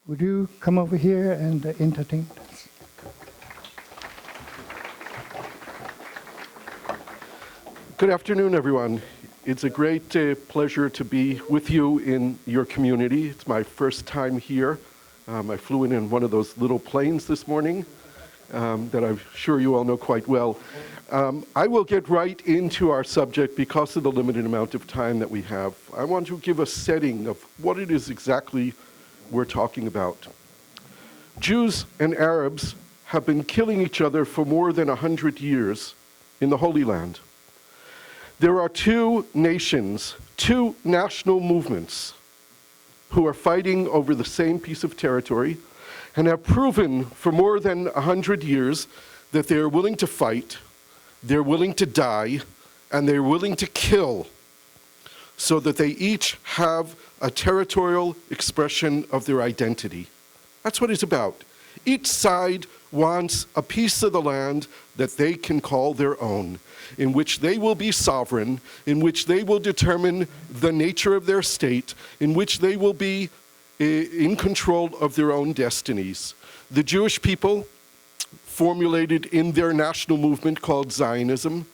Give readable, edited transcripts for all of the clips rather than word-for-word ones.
Would you come over here and entertain us? Good afternoon, everyone. It's a great pleasure to be with you in your community. It's my first time here. I flew in one of those little planes this morning that I'm sure you all know quite well. I will get right into our subject because of the limited amount of time that we have. I want to give a setting of what it is exactly we're talking about. Jews and Arabs have been killing each other for more than 100 years in the Holy Land. There are two nations, two national movements who are fighting over the same piece of territory and have proven for more than 100 years that they are willing to fight, they're willing to die, and they're willing to kill so that they each have a territorial expression of their identity. That's what it's about. Each side wants a piece of the land that they can call their own, in which they will be sovereign, in which they will determine the nature of their state, in which they will be in control of their own destinies. The Jewish people formulated in their national movement called Zionism,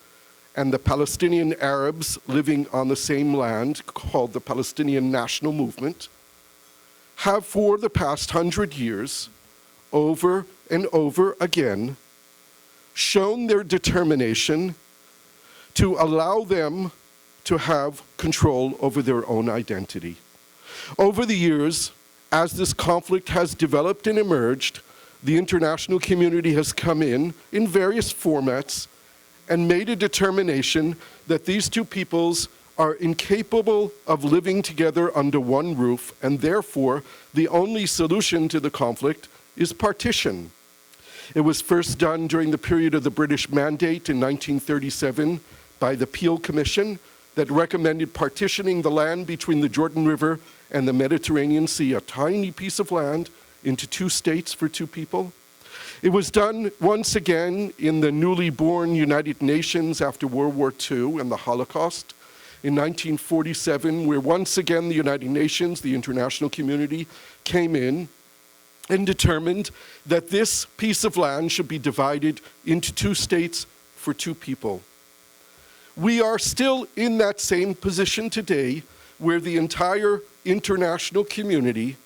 and the Palestinian Arabs living on the same land called the Palestinian National Movement, have for the past 100 years, over and over again, shown their determination to allow them to have control over their own identity. Over the years, as this conflict has developed and emerged, the international community has come in various formats and made a determination that these two peoples are incapable of living together under one roof, and therefore the only solution to the conflict is partition. It was first done during the period of the British Mandate in 1937 by the Peel Commission that recommended partitioning the land between the Jordan River and the Mediterranean Sea, a tiny piece of land, into two states for two people. It was done once again in the newly born United Nations after World War II and the Holocaust in 1947, where once again the United Nations, the international community, came in and determined that this piece of land should be divided into two states for two people. We are still in that same position today, where the entire international community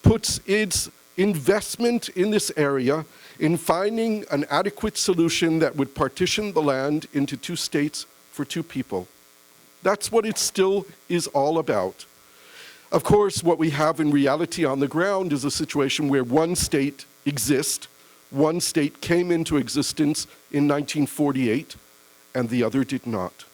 puts its investment in this area in finding an adequate solution that would partition the land into two states for two people. That's what it still is all about. Of course, what we have in reality on the ground is a situation where one state exists, one state came into existence in 1948, and the other did not.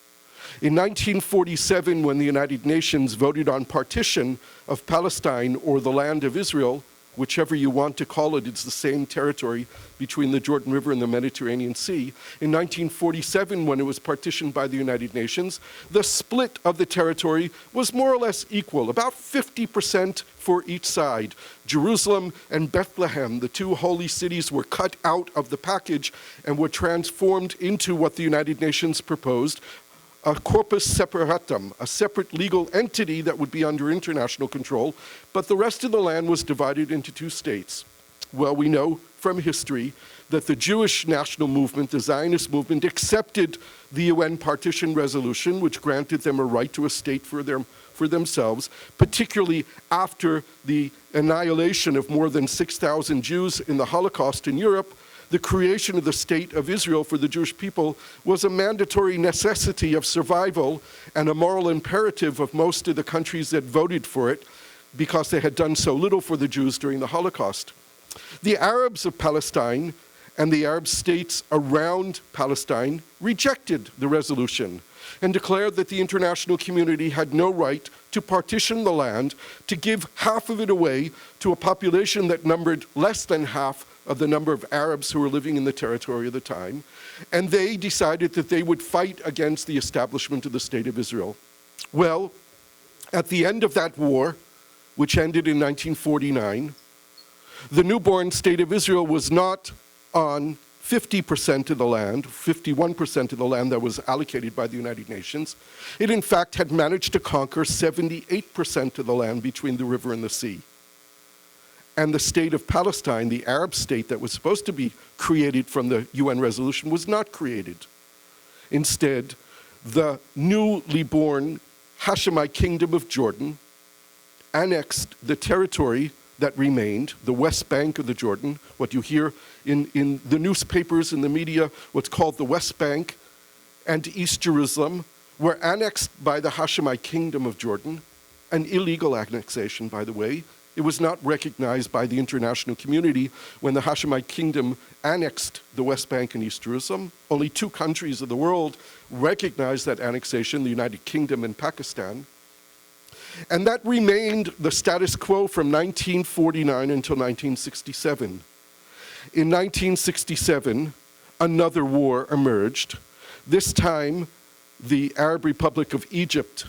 In 1947, when the United Nations voted on partition of Palestine, or the land of Israel, whichever you want to call it, it's the same territory between the Jordan River and the Mediterranean Sea. In 1947, when it was partitioned by the United Nations, the split of the territory was more or less equal, about 50% for each side. Jerusalem and Bethlehem, the two holy cities, were cut out of the package and were transformed into what the United Nations proposed, a corpus separatum, a separate legal entity that would be under international control, but the rest of the land was divided into two states. Well, we know from history that the Jewish national movement, the Zionist movement, accepted the UN partition resolution, which granted them a right to a state for themselves, particularly after the annihilation of more than 6,000 Jews in the Holocaust in Europe. The creation of the state of Israel for the Jewish people was a mandatory necessity of survival and a moral imperative of most of the countries that voted for it, because they had done so little for the Jews during the Holocaust. The Arabs of Palestine and the Arab states around Palestine rejected the resolution and declared that the international community had no right to partition the land, to give half of it away to a population that numbered less than half of the number of Arabs who were living in the territory of the time, and they decided that they would fight against the establishment of the State of Israel. Well, at the end of that war, which ended in 1949, the newborn State of Israel was not on 50% of the land, 51% of the land that was allocated by the United Nations. It in fact had managed to conquer 78% of the land between the river and the sea. And the state of Palestine, the Arab state that was supposed to be created from the UN resolution, was not created. Instead, the newly born Hashemite kingdom of Jordan annexed the territory that remained, the West Bank of the Jordan, what you hear in the newspapers and the media, what's called the West Bank and East Jerusalem, were annexed by the Hashemite kingdom of Jordan, an illegal annexation, by the way. It was not recognized by the international community when the Hashemite kingdom annexed the West Bank and East Jerusalem. Only 2 countries of the world recognized that annexation, the United Kingdom and Pakistan. And that remained the status quo from 1949 until 1967. In 1967, another war emerged. This time, the Arab Republic of Egypt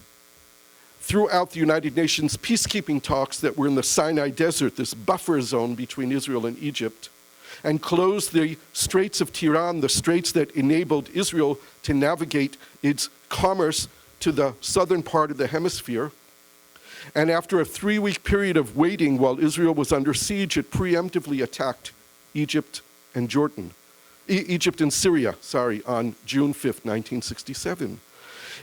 threw out the United Nations peacekeeping talks that were in the Sinai Desert, this buffer zone between Israel and Egypt, and closed the Straits of Tiran, the straits that enabled Israel to navigate its commerce to the southern part of the hemisphere. And after a 3-week period of waiting while Israel was under siege, it preemptively attacked Egypt and Syria, on June 5th, 1967.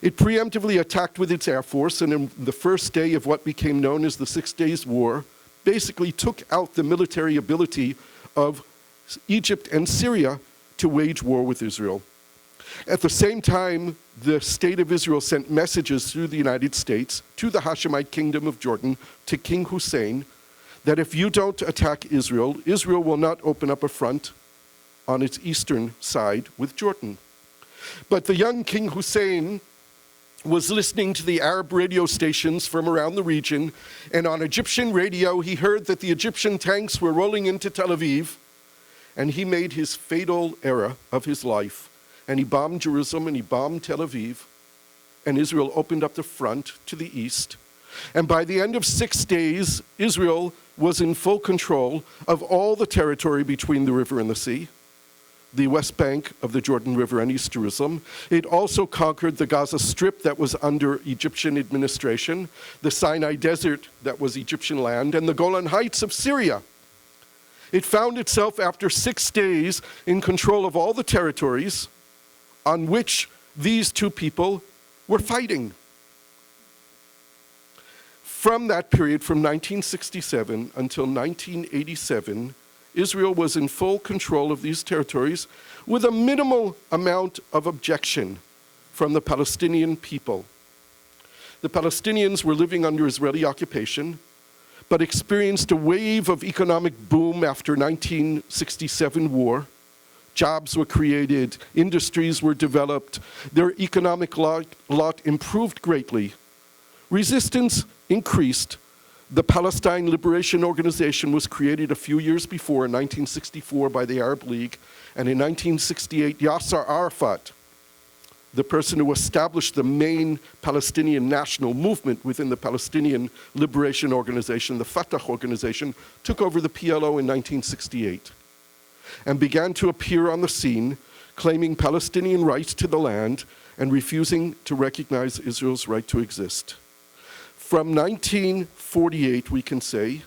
It preemptively attacked with its air force, and in the first day of what became known as the 6 Days War, basically took out the military ability of Egypt and Syria to wage war with Israel. At the same time, the state of Israel sent messages through the United States to the Hashemite kingdom of Jordan, to King Hussein, that if you don't attack Israel, Israel will not open up a front on its eastern side with Jordan. But the young King Hussein was listening to the Arab radio stations from around the region, and on Egyptian radio he heard that the Egyptian tanks were rolling into Tel Aviv, and he made his fatal error of his life, and he bombed Jerusalem and he bombed Tel Aviv, and Israel opened up the front to the east. And by the end of 6 days, Israel was in full control of all the territory between the river and the sea, the West Bank of the Jordan River and East Jerusalem. It also conquered the Gaza Strip that was under Egyptian administration, the Sinai Desert that was Egyptian land, and the Golan Heights of Syria. It found itself after 6 days in control of all the territories on which these 2 people were fighting. From that period, from 1967 until 1987, Israel was in full control of these territories with a minimal amount of objection from the Palestinian people. The Palestinians were living under Israeli occupation, but experienced a wave of economic boom after 1967 war. Jobs were created, industries were developed, their economic lot improved greatly. Resistance increased. The Palestine Liberation Organization was created a few years before, in 1964, by the Arab League, and in 1968, Yasser Arafat, the person who established the main Palestinian national movement within the Palestinian Liberation Organization, the Fatah organization, took over the PLO in 1968 and began to appear on the scene, claiming Palestinian rights to the land and refusing to recognize Israel's right to exist. From 1948, we can say,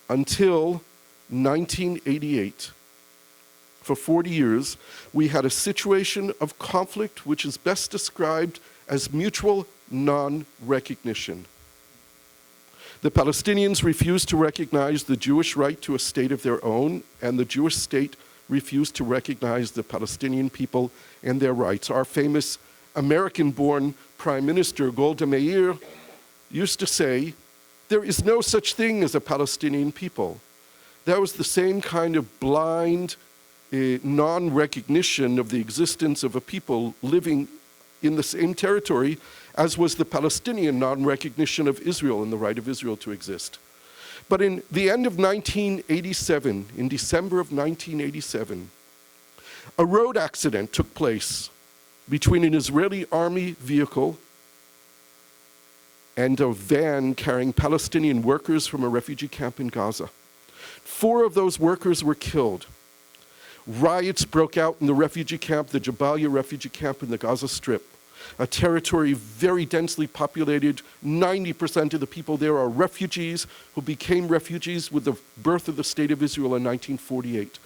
until 1988, for 40 years, we had a situation of conflict which is best described as mutual non-recognition. The Palestinians refused to recognize the Jewish right to a state of their own, and the Jewish state refused to recognize the Palestinian people and their rights. Our famous American-born Prime Minister, Golda Meir, used to say, there is no such thing as a Palestinian people. That was the same kind of blind non-recognition of the existence of a people living in the same territory as was the Palestinian non-recognition of Israel and the right of Israel to exist. But in the end of 1987, in December of 1987, a road accident took place between an Israeli army vehicle and a van carrying Palestinian workers from a refugee camp in Gaza. 4 of those workers were killed. Riots broke out in the refugee camp, the Jabalia refugee camp in the Gaza Strip. a territory very densely populated. 90% of the people there are refugees who became refugees with the birth of the State of Israel in 1948.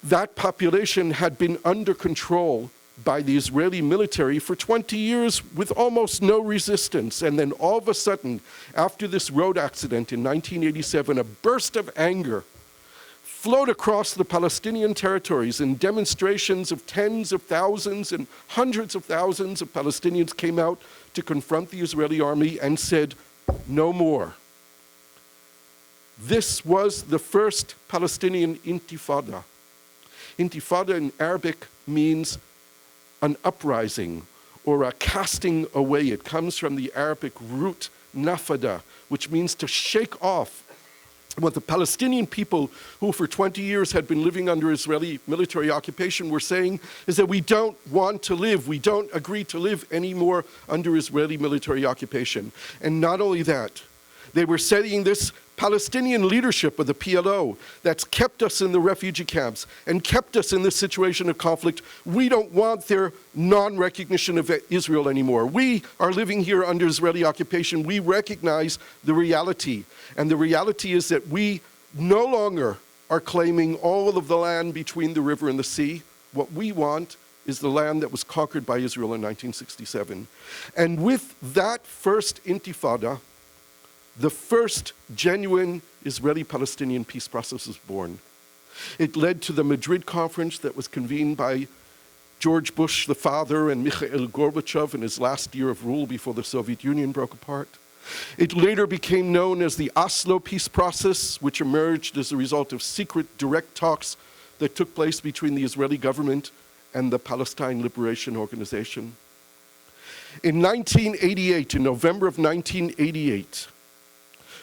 That population had been under control by the Israeli military for 20 years with almost no resistance. And then all of a sudden, after this road accident in 1987, a burst of anger flowed across the Palestinian territories, and demonstrations of tens of thousands and hundreds of thousands of Palestinians came out to confront the Israeli army and said, "No more." This was the first Palestinian intifada. Intifada in Arabic means an uprising or a casting away. It comes from the Arabic root nafada, which means to shake off. What the Palestinian people, who for 20 years had been living under Israeli military occupation, were saying is that we don't want to live, we don't agree to live anymore under Israeli military occupation. And not only that, they were saying this Palestinian leadership of the PLO that's kept us in the refugee camps and kept us in this situation of conflict, we don't want their non-recognition of Israel anymore. We are living here under Israeli occupation. We recognize the reality. And the reality is that we no longer are claiming all of the land between the river and the sea. What we want is the land that was conquered by Israel in 1967. And with that first intifada, the first genuine Israeli-Palestinian peace process was born. It led to the Madrid conference that was convened by George Bush, the father, and Mikhail Gorbachev in his last year of rule before the Soviet Union broke apart. It later became known as the Oslo peace process, which emerged as a result of secret direct talks that took place between the Israeli government and the Palestine Liberation Organization. In 1988, in November of 1988,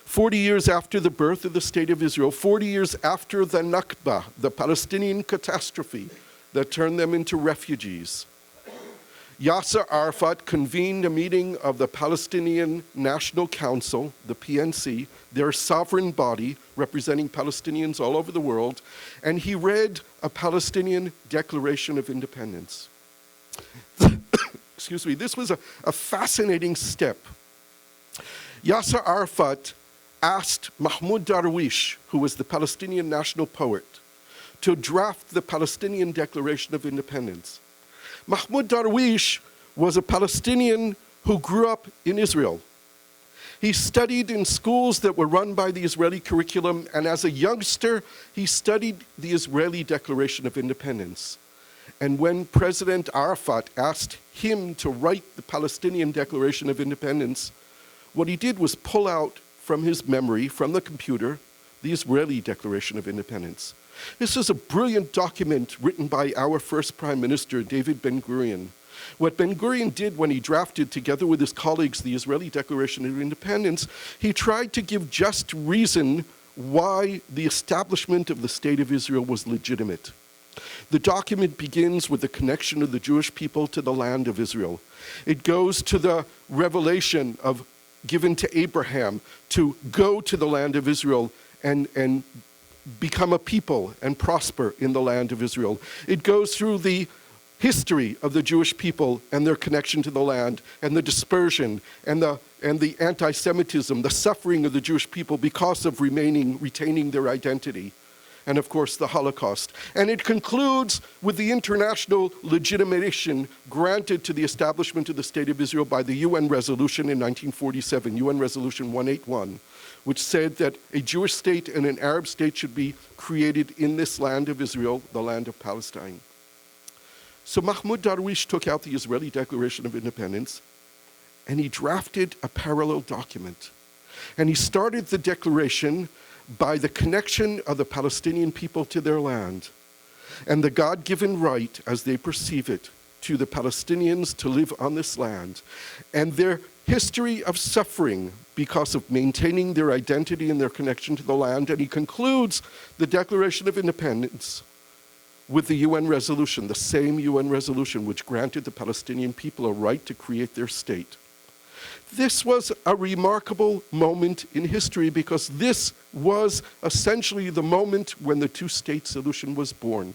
40 years after the birth of the State of Israel, 40 years after the Nakba, the Palestinian catastrophe that turned them into refugees, Yasser Arafat convened a meeting of the Palestinian National Council, the PNC, their sovereign body representing Palestinians all over the world, and he read a Palestinian Declaration of Independence. Excuse me, this was a fascinating step. Yasser Arafat asked Mahmoud Darwish, who was the Palestinian national poet, to draft the Palestinian Declaration of Independence. Mahmoud Darwish was a Palestinian who grew up in Israel. He studied in schools that were run by the Israeli curriculum, and as a youngster, he studied the Israeli Declaration of Independence. And when President Arafat asked him to write the Palestinian Declaration of Independence, what he did was pull out from his memory, from the computer, the Israeli Declaration of Independence. This is a brilliant document written by our first Prime Minister, David Ben-Gurion. What Ben-Gurion did when he drafted, together with his colleagues, the Israeli Declaration of Independence, he tried to give just reason why the establishment of the State of Israel was legitimate. The document begins with the connection of the Jewish people to the land of Israel. It goes to the revelation given to Abraham to go to the land of Israel and become a people and prosper in the land of Israel. It goes through the history of the Jewish people and their connection to the land, and the dispersion and the anti-Semitism, the suffering of the Jewish people because of retaining their identity, and of course the Holocaust. And it concludes with the international legitimation granted to the establishment of the State of Israel by the UN resolution in 1947, UN Resolution 181, which said that a Jewish state and an Arab state should be created in this land of Israel, the land of Palestine. So Mahmoud Darwish took out the Israeli Declaration of Independence, and he drafted a parallel document. And he started the declaration by the connection of the Palestinian people to their land and the God-given right, as they perceive it, to the Palestinians to live on this land, and their history of suffering because of maintaining their identity and their connection to the land. And he concludes the Declaration of Independence with the UN resolution, the same UN resolution which granted the Palestinian people a right to create their state. This was a remarkable moment in history because this was essentially the moment when the two-state solution was born.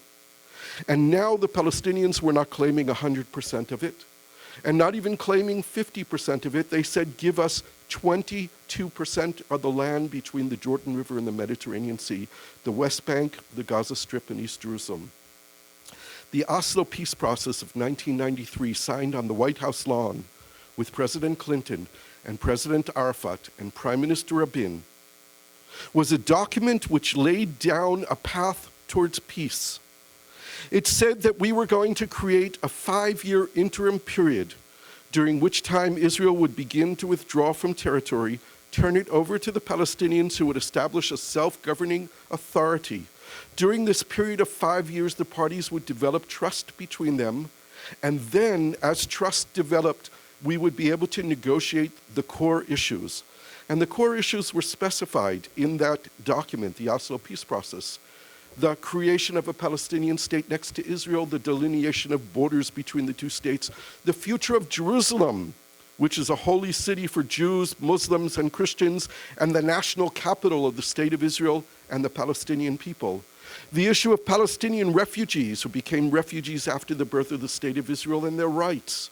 And now the Palestinians were not claiming 100% of it. And not even claiming 50% of it, they said, give us 22% of the land between the Jordan River and the Mediterranean Sea, the West Bank, the Gaza Strip, and East Jerusalem. The Oslo peace process of 1993, signed on the White House lawn with President Clinton and President Arafat and Prime Minister Rabin, was a document which laid down a path towards peace. It said that we were going to create a 5-year interim period during which time Israel would begin to withdraw from territory, turn it over to the Palestinians, who would establish a self-governing authority. During this period of 5 years, the parties would develop trust between them, and then, as trust developed, we would be able to negotiate the core issues. And the core issues were specified in that document, the Oslo peace process. The creation of a Palestinian state next to Israel, the delineation of borders between the two states, the future of Jerusalem, which is a holy city for Jews, Muslims, and Christians, and the national capital of the state of Israel and the Palestinian people. The issue of Palestinian refugees who became refugees after the birth of the state of Israel and their rights.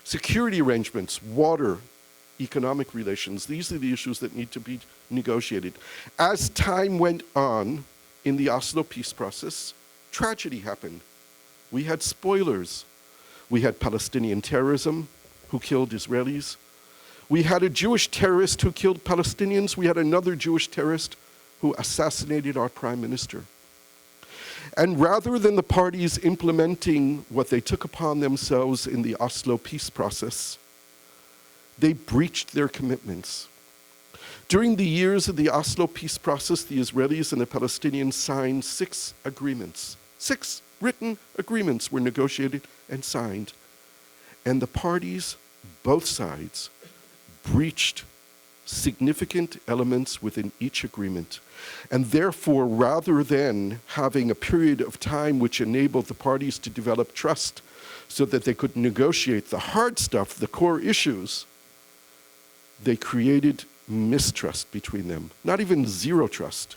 Security arrangements, water, economic relations, these are the issues that need to be negotiated. As time went on in the Oslo peace process, tragedy happened. We had spoilers. We had Palestinian terrorism who killed Israelis. We had a Jewish terrorist who killed Palestinians. We had another Jewish terrorist who assassinated our prime minister. And rather than the parties implementing what they took upon themselves in the Oslo peace process, they breached their commitments. During the years of the Oslo peace process, the Israelis and the Palestinians signed 6 agreements. 6 written agreements were negotiated and signed. And the parties, both sides, breached significant elements within each agreement. And therefore, rather than having a period of time which enabled the parties to develop trust so that they could negotiate the hard stuff, the core issues, they created mistrust between them, not even zero trust.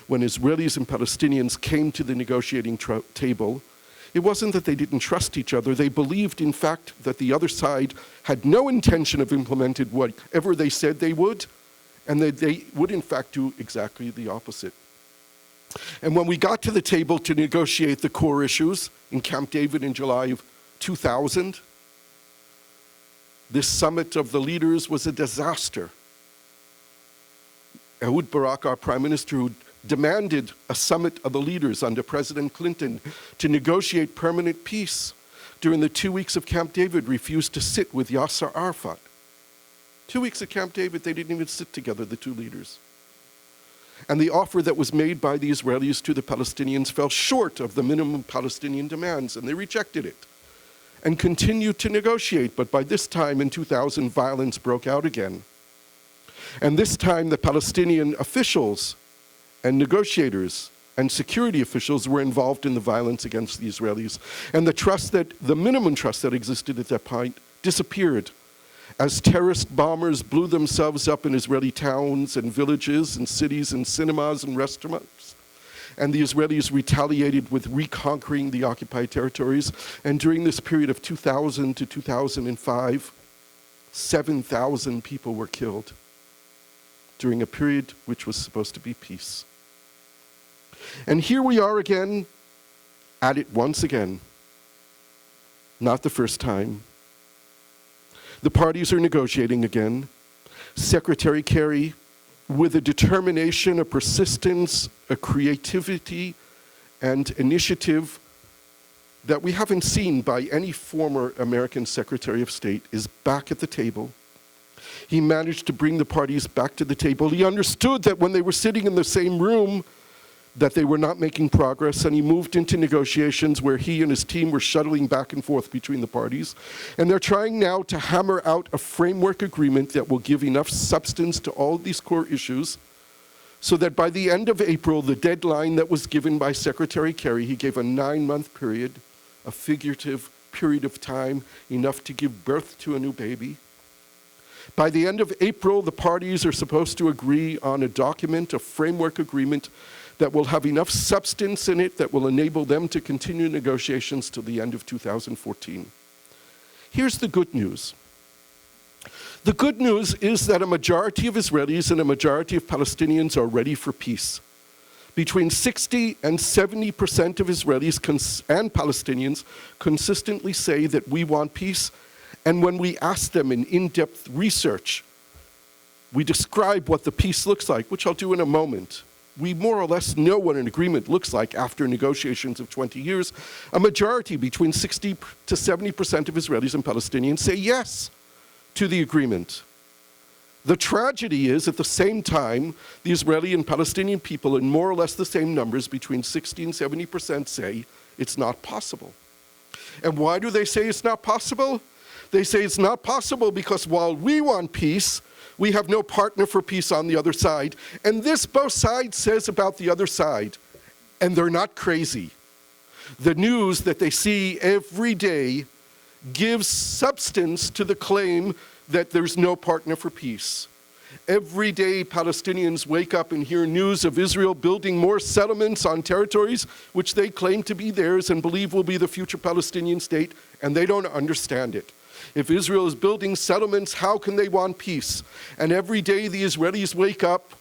When Israelis and Palestinians came to the negotiating table, it wasn't that they didn't trust each other. They believed, in fact, that the other side had no intention of implementing whatever they said they would, and that they would, in fact, do exactly the opposite. And when we got to the table to negotiate the core issues in Camp David in July of 2000, this summit of the leaders was a disaster. Ehud Barak, our prime minister, who demanded a summit of the leaders under President Clinton to negotiate permanent peace during the 2 weeks of Camp David, refused to sit with Yasser Arafat. 2 weeks at Camp David, they didn't even sit together, the two leaders. And the offer that was made by the Israelis to the Palestinians fell short of the minimum Palestinian demands, and they rejected it and continued to negotiate. But by this time in 2000, violence broke out again. And this time, the Palestinian officials and negotiators and security officials were involved in the violence against the Israelis. And the minimum trust that existed at that point disappeared as terrorist bombers blew themselves up in Israeli towns and villages and cities and cinemas and restaurants. And the Israelis retaliated with reconquering the occupied territories. And during this period of 2000 to 2005, 7,000 people were killed during a period which was supposed to be peace. And here we are again, at it once again. Not the first time. The parties are negotiating again. Secretary Kerry, with a determination, a persistence, a creativity, and initiative that we haven't seen by any former American Secretary of State, is back at the table. He managed to bring the parties back to the table. He understood that when they were sitting in the same room, that they were not making progress, and he moved into negotiations where he and his team were shuttling back and forth between the parties. And they're trying now to hammer out a framework agreement that will give enough substance to all of these core issues so that by the end of April, the deadline that was given by Secretary Kerry, he gave a 9-month period, a figurative period of time, enough to give birth to a new baby. By the end of April, the parties are supposed to agree on a document, a framework agreement that will have enough substance in it that will enable them to continue negotiations till the end of 2014. Here's the good news. The good news is that a majority of Israelis and a majority of Palestinians are ready for peace. Between 60 and 70% of Israelis and Palestinians consistently say that we want peace, and when we ask them in in-depth research, we describe what the peace looks like, which I'll do in a moment. We more or less know what an agreement looks like after negotiations of 20 years. A majority, between 60 to 70% of Israelis and Palestinians, say yes to the agreement. The tragedy is, at the same time, the Israeli and Palestinian people, in more or less the same numbers, between 60 and 70%, say it's not possible. And why do they say it's not possible? They say it's not possible because while we want peace, we have no partner for peace on the other side. And this both sides says about the other side. And they're not crazy. The news that they see every day gives substance to the claim that there's no partner for peace. Every day Palestinians wake up and hear news of Israel building more settlements on territories which they claim to be theirs and believe will be the future Palestinian state, and they don't understand it. If Israel is building settlements, how can they want peace? And every day the Israelis wake up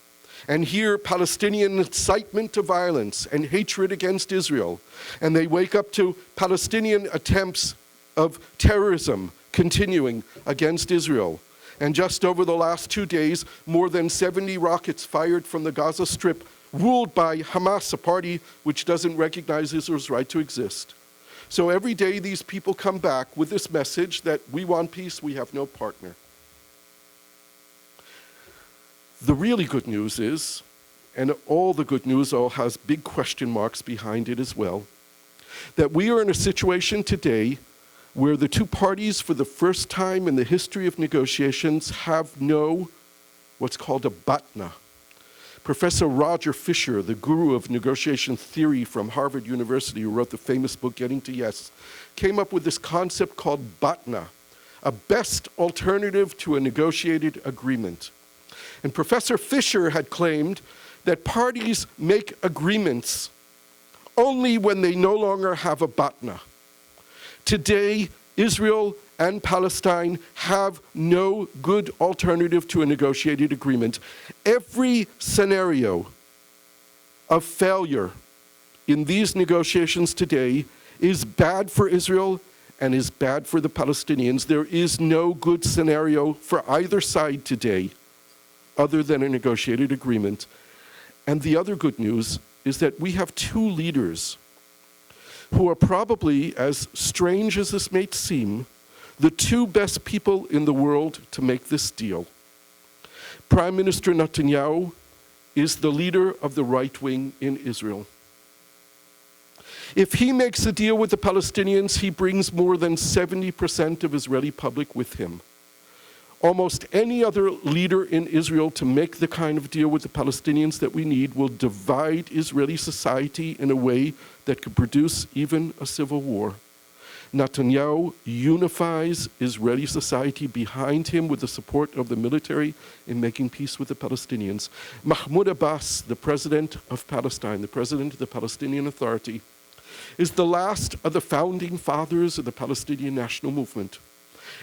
and hear Palestinian incitement to violence and hatred against Israel. And they wake up to Palestinian attempts of terrorism continuing against Israel. And just over the last 2 days, more than 70 rockets fired from the Gaza Strip, ruled by Hamas, a party which doesn't recognize Israel's right to exist. So every day these people come back with this message that we want peace, we have no partner. The really good news is, and all the good news all has big question marks behind it as well, that we are in a situation today where the two parties, for the first time in the history of negotiations, have no what's called a batna. Professor Roger Fisher, the guru of negotiation theory from Harvard University, who wrote the famous book, Getting to Yes, came up with this concept called batna, a best alternative to a negotiated agreement. And Professor Fisher had claimed that parties make agreements only when they no longer have a batna. Today, Israel and Palestine have no good alternative to a negotiated agreement. Every scenario of failure in these negotiations today is bad for Israel and is bad for the Palestinians. There is no good scenario for either side today other than a negotiated agreement. And the other good news is that we have two leaders who are probably, as strange as this may seem, the two best people in the world to make this deal. Prime Minister Netanyahu is the leader of the right wing in Israel. If he makes a deal with the Palestinians, he brings more than 70% of Israeli public with him. Almost any other leader in Israel to make the kind of deal with the Palestinians that we need will divide Israeli society in a way that could produce even a civil war. Netanyahu unifies Israeli society behind him with the support of the military in making peace with the Palestinians. Mahmoud Abbas, the president of Palestine, the president of the Palestinian Authority, is the last of the founding fathers of the Palestinian national movement.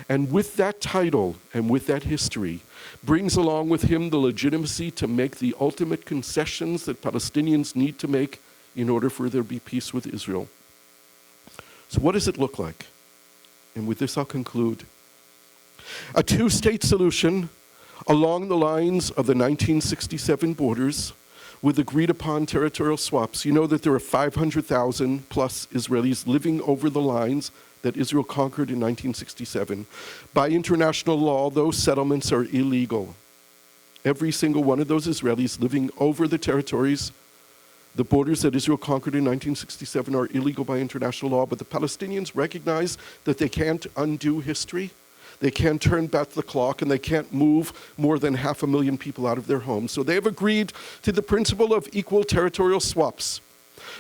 And with that title and with that history, brings along with him the legitimacy to make the ultimate concessions that Palestinians need to make in order for there to be peace with Israel. So what does it look like? And with this I'll conclude. A two-state solution along the lines of the 1967 borders with agreed-upon territorial swaps. You know that there are 500,000 plus Israelis living over the lines that Israel conquered in 1967. By international law, those settlements are illegal. Every single one of those Israelis living over the territories, the borders that Israel conquered in 1967, are illegal by international law, but the Palestinians recognize that they can't undo history, they can't turn back the clock, and they can't move more than 500,000 people out of their homes. So they have agreed to the principle of equal territorial swaps.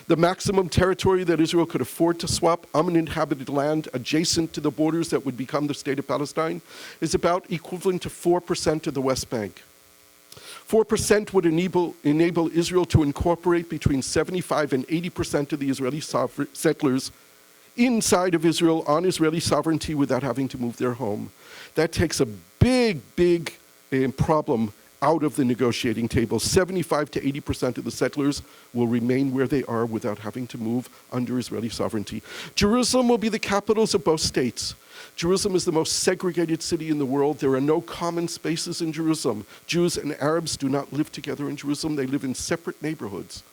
The maximum territory that Israel could afford to swap, uninhabited land adjacent to the borders that would become the state of Palestine, is about equivalent to 4% of the West Bank. 4% would enable Israel to incorporate between 75 and 80% of the Israeli settlers inside of Israel on Israeli sovereignty without having to move their home. That takes a big problem out of the negotiating table. 75 to 80% of the settlers will remain where they are without having to move under Israeli sovereignty. Jerusalem will be the capitals of both states. Jerusalem is the most segregated city in the world. There are no common spaces in Jerusalem. Jews and Arabs do not live together in Jerusalem. They live in separate neighborhoods.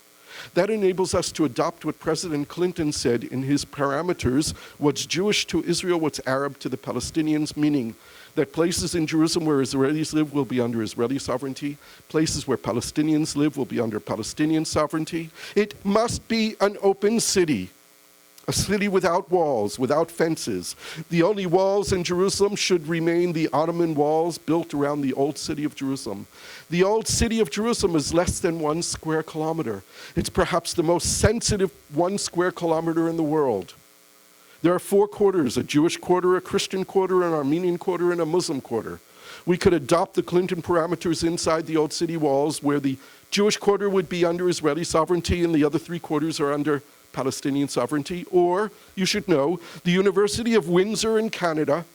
That enables us to adopt what President Clinton said in his parameters: what's Jewish to Israel, what's Arab to the Palestinians, meaning that places in Jerusalem where Israelis live will be under Israeli sovereignty. Places where Palestinians live will be under Palestinian sovereignty. It must be an open city, a city without walls, without fences. The only walls in Jerusalem should remain the Ottoman walls built around the old city of Jerusalem. The old city of Jerusalem is less than 1 square kilometer. It's perhaps the most sensitive 1 square kilometer in the world. There are 4 quarters: a Jewish quarter, a Christian quarter, an Armenian quarter, and a Muslim quarter. We could adopt the Clinton parameters inside the old city walls, where the Jewish quarter would be under Israeli sovereignty and the other 3 quarters are under Palestinian sovereignty. Or, you should know, the University of Windsor in Canada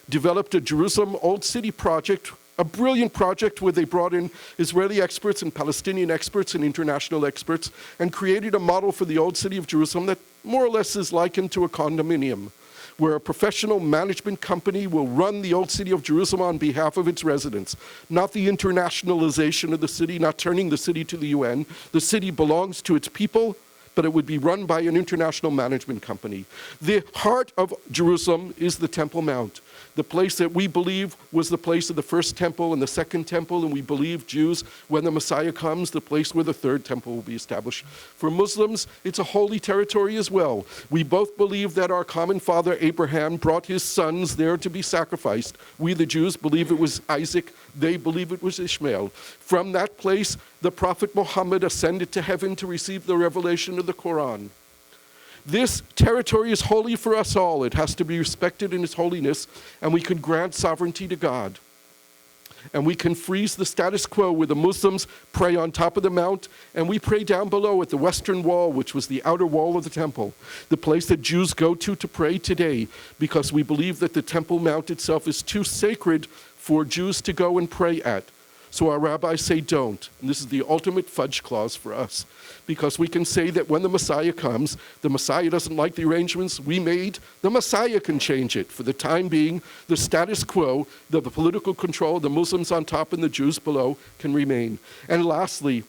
developed a Jerusalem Old City project, a brilliant project where they brought in Israeli experts and Palestinian experts and international experts and created a model for the Old City of Jerusalem that more or less is likened to a condominium, where a professional management company will run the Old City of Jerusalem on behalf of its residents. Not the internationalization of the city, not turning the city to the UN. The city belongs to its people, but it would be run by an international management company. The heart of Jerusalem is the Temple Mount, the place that we believe was the place of the first temple and the second temple, and we believe, Jews, when the Messiah comes, the place where the third temple will be established. For Muslims, it's a holy territory as well. We both believe that our common father Abraham brought his sons there to be sacrificed. We, the Jews, believe it was Isaac. They believe it was Ishmael. From that place, the Prophet Muhammad ascended to heaven to receive the revelation of the Quran. This territory is holy for us all. It has to be respected in its holiness, and we can grant sovereignty to God. And we can freeze the status quo where the Muslims pray on top of the mount, and we pray down below at the western wall, which was the outer wall of the temple, the place that Jews go to pray today, because we believe that the Temple Mount itself is too sacred for Jews to go and pray at. So our rabbis say don't. And this is the ultimate fudge clause for us, because we can say that when the Messiah comes, the Messiah doesn't like the arrangements we made, the Messiah can change it. For the time being, the status quo, the political control, the Muslims on top and the Jews below can remain. And lastly,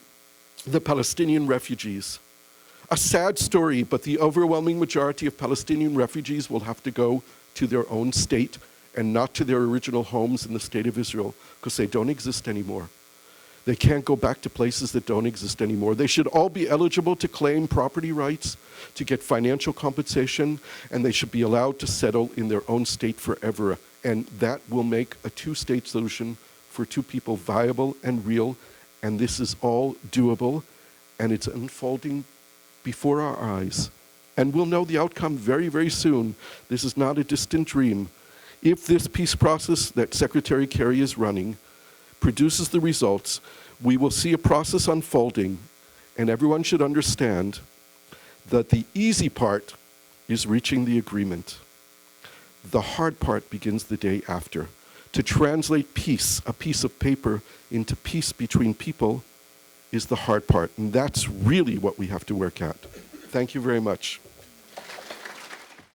the Palestinian refugees. A sad story, but the overwhelming majority of Palestinian refugees will have to go to their own state and not to their original homes in the state of Israel, because they don't exist anymore. They can't go back to places that don't exist anymore. They should all be eligible to claim property rights, to get financial compensation, and they should be allowed to settle in their own state forever. And that will make a 2-state solution for 2 people viable and real, and this is all doable, and it's unfolding before our eyes. And we'll know the outcome very, very soon. This is not a distant dream. If this peace process that Secretary Kerry is running produces the results, we will see a process unfolding, and everyone should understand that the easy part is reaching the agreement. The hard part begins the day after. To translate peace, a piece of paper, into peace between people is the hard part, and that's really what we have to work at. Thank you very much.